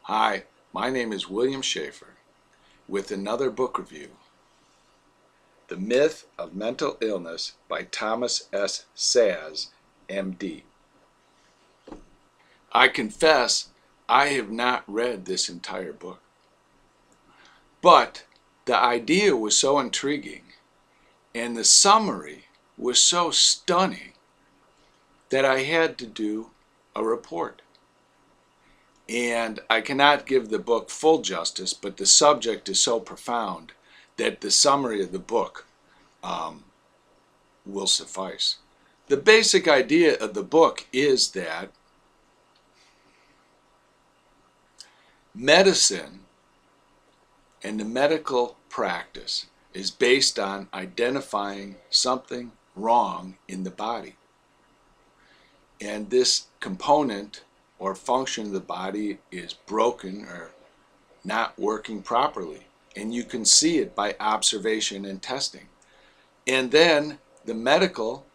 Hi, my name is William Schaeffer with another book review, The Myth of Mental Illness by Thomas S. Szasz, M.D. I confess I have not read this entire book, but the idea was so intriguing and the summary was so stunning that I had to do a report. And I cannot give the book full justice, but the subject is so profound that the summary of the book will suffice. The basic idea of the book is that medicine and the medical practice is based on identifying something wrong in the body. And this component or function of the body is broken or not working properly. And you can see it by observation and testing. And then the medical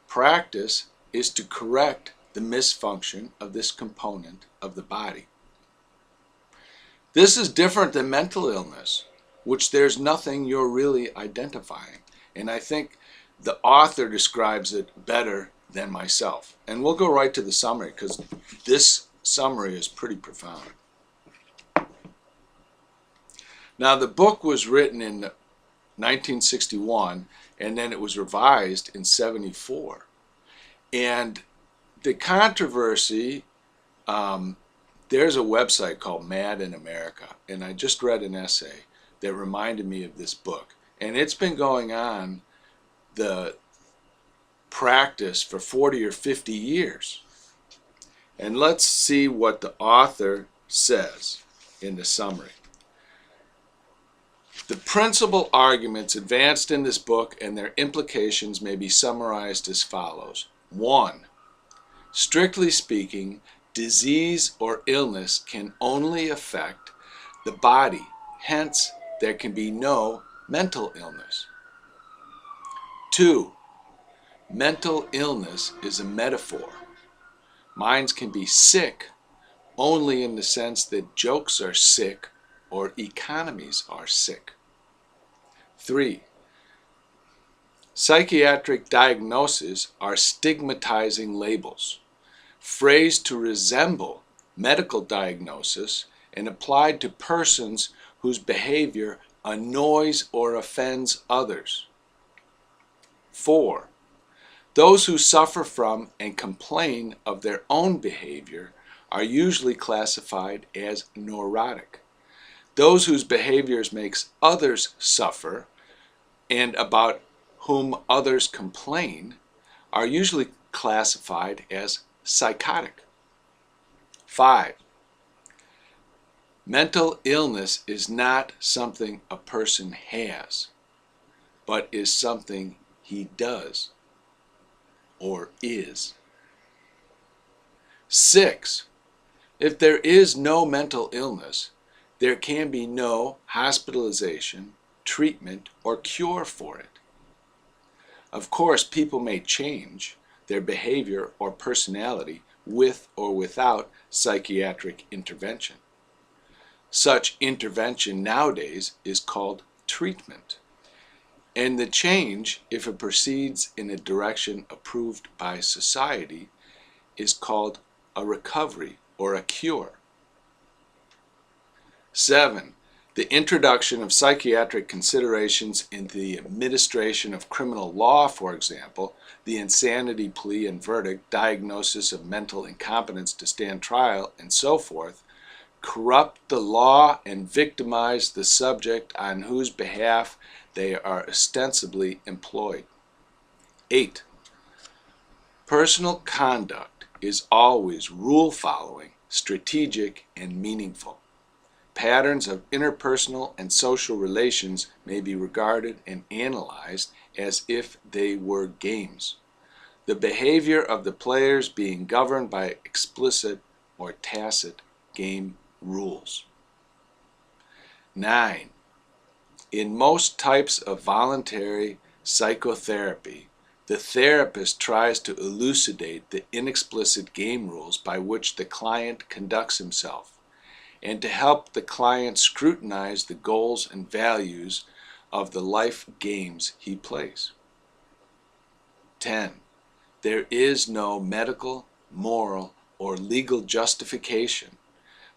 practice is to correct the misfunction of this component of the body. This is different than mental illness, which there's nothing you're really identifying. And I think the author describes it better than myself. And we'll go right to the summary because this summary is pretty profound. Now, the book was written in 1961 and then it was revised in 74. And the controversy, there's a website called Mad in America, and I just read an essay that reminded me of this book. And it's been going on, the practice, for 40 or 50 years. And let's see what the author says in the summary. The principal arguments advanced in this book and their implications may be summarized as follows. 1. Strictly speaking, disease or illness can only affect the body. Hence, there can be no mental illness. 2. Mental illness is a metaphor. Minds can be sick only in the sense that jokes are sick or economies are sick. 3. Psychiatric diagnoses are stigmatizing labels, phrased to resemble medical diagnosis and applied to persons whose behavior annoys or offends others. 4. Those who suffer from and complain of their own behavior are usually classified as neurotic. Those whose behaviors makes others suffer and about whom others complain are usually classified as psychotic. 5. Mental illness is not something a person has, but is something he does or is. 6. If there is no mental illness, there can be no hospitalization, treatment, or cure for it. Of course, people may change their behavior or personality with or without psychiatric intervention. Such intervention nowadays is called treatment. And the change, if it proceeds in a direction approved by society, is called a recovery or a cure. 7. The introduction of psychiatric considerations into the administration of criminal law, for example, the insanity plea and verdict, diagnosis of mental incompetence to stand trial, and so forth, corrupt the law and victimize the subject on whose behalf they are ostensibly employed. 8. Personal conduct is always rule-following, strategic, and meaningful. Patterns of interpersonal and social relations may be regarded and analyzed as if they were games, the behavior of the players being governed by explicit or tacit game rules. 9. In most types of voluntary psychotherapy, the therapist tries to elucidate the inexplicit game rules by which the client conducts himself. and to help the client scrutinize the goals and values of the life games he plays. 10. There is no medical, moral, or legal justification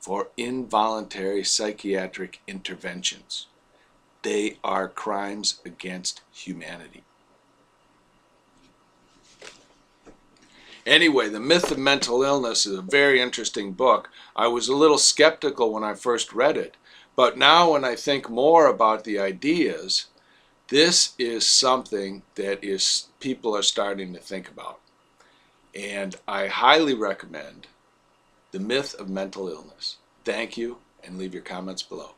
for involuntary psychiatric interventions. They are crimes against humanity. Anyway, The Myth of Mental Illness is a very interesting book. I was a little skeptical when I first read it, but now when I think more about the ideas, this is something that people are starting to think about. And I highly recommend The Myth of Mental Illness. Thank you, and leave your comments below.